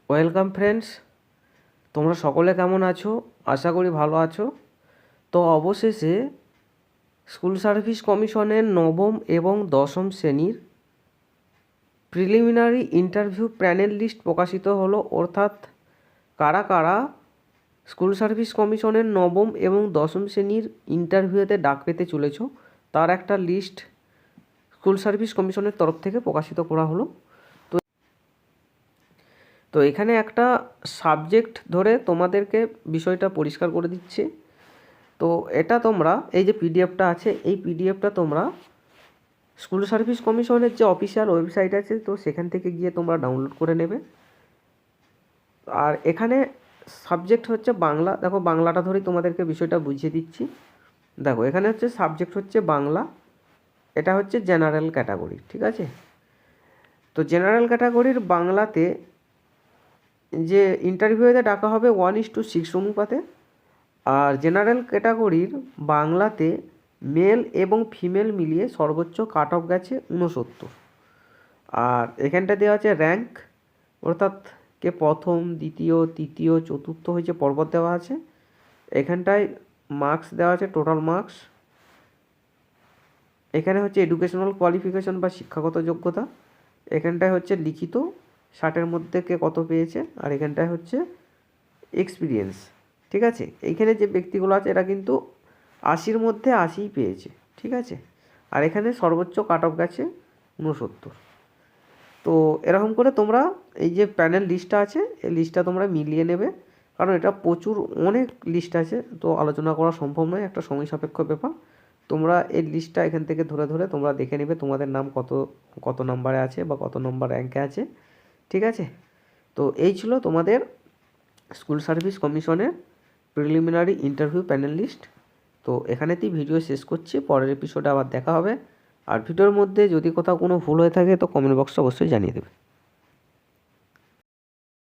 Welcome friends, তোমরা সকলে কেমন আছো? আশা করি ভালো আছো। তো অবশেষে স্কুল সার্ভিস কমিশনের নবম এবং দশম শ্রেণীর প্রিলিমিনারি ইন্টারভিউ প্যানেল লিস্ট প্রকাশিত হলো। অর্থাৎ কারা কারা স্কুল সার্ভিস কমিশনের নবম এবং দশম শ্রেণীর ইন্টারভিউতে ডাক পেতে চলেছ তার একটা লিস্ট স্কুল সার্ভিস কমিশনের তরফ থেকে প্রকাশিত করা হলো। তো এখানে একটা সাবজেক্ট ধরে তোমাদেরকে বিষয়টা পরিষ্কার করে দিচ্ছে। তো এটা তোমরা এই যে পিডিএফটা আছে, এই পিডিএফটা তোমরা স্কুল সার্ভিস কমিশনের যে অফিসিয়াল ওয়েবসাইট আছে তো সেখান থেকে গিয়ে তোমরা ডাউনলোড করে নেবে। আর এখানে সাবজেক্ট হচ্ছে বাংলা। দেখো বাংলাটা ধরেই তোমাদেরকে বিষয়টা বুঝিয়ে দিচ্ছি। দেখো এখানে হচ্ছে সাবজেক্ট হচ্ছে বাংলা, এটা হচ্ছে জেনারেল ক্যাটাগরি, ঠিক আছে। তো জেনারেল ক্যাটাগরির বাংলাতে যে ইন্টারভিউতে ডাকা হবে 1:6 অনুপাতে। আর জেনারেল ক্যাটাগরির বাংলাতে মেল এবং ফিমেল মিলিয়ে সর্বোচ্চ কাট অফ গেছে 69। আর এখানটা দেওয়া আছে র্যাঙ্ক, অর্থাৎ কে প্রথম, দ্বিতীয়, তৃতীয়, চতুর্থ হয়েছে পর্বত দেওয়া আছে। এখানটায় মার্কস দেওয়া আছে, টোটাল মার্কস। এখানে হচ্ছে এডুকেশনাল কোয়ালিফিকেশন বা শিক্ষাগত যোগ্যতা। এখানটায় হচ্ছে লিখিত 60-এর মধ্যে কে কত পেয়েছে। আর এখানটায় হচ্ছে এক্সপিরিয়েন্স, ঠিক আছে। এইখানে যে ব্যক্তিগুলো আছে এরা কিন্তু 80-র মধ্যে 80 পেয়েছে, ঠিক আছে। আর এখানে সর্বোচ্চ কাট অফ গেছে 69। তো এরকম করে তোমরা এই যে প্যানেল লিস্টটা আছে এই লিস্টটা তোমরা মিলিয়ে নেবে, কারণ এটা প্রচুর অনেক লিস্ট আছে, তো আলোচনা করা সম্ভব নয়, একটা সময় সাপেক্ষ ব্যাপার। তোমরা এই লিস্টটা এখান থেকে ধরে ধরে তোমরা দেখে নেবে তোমাদের নাম কত কত নম্বরে আছে বা কত নম্বর র্যাঙ্কে আছে, ঠিক আছে। তো এই ছিল তোমাদের স্কুল সার্ভিস কমিশনের প্রিলিমিনারি ইন্টারভিউ প্যানেল লিস্ট। তো এখানেতেই ভিডিও শেষ করছি, পরের এপিসোডে আবার দেখা হবে। আর ভিডিওর মধ্যে যদি কোথাও কোনো ভুল হয়ে থাকে তো কমেন্ট বক্সে অবশ্যই জানিয়ে দেবে।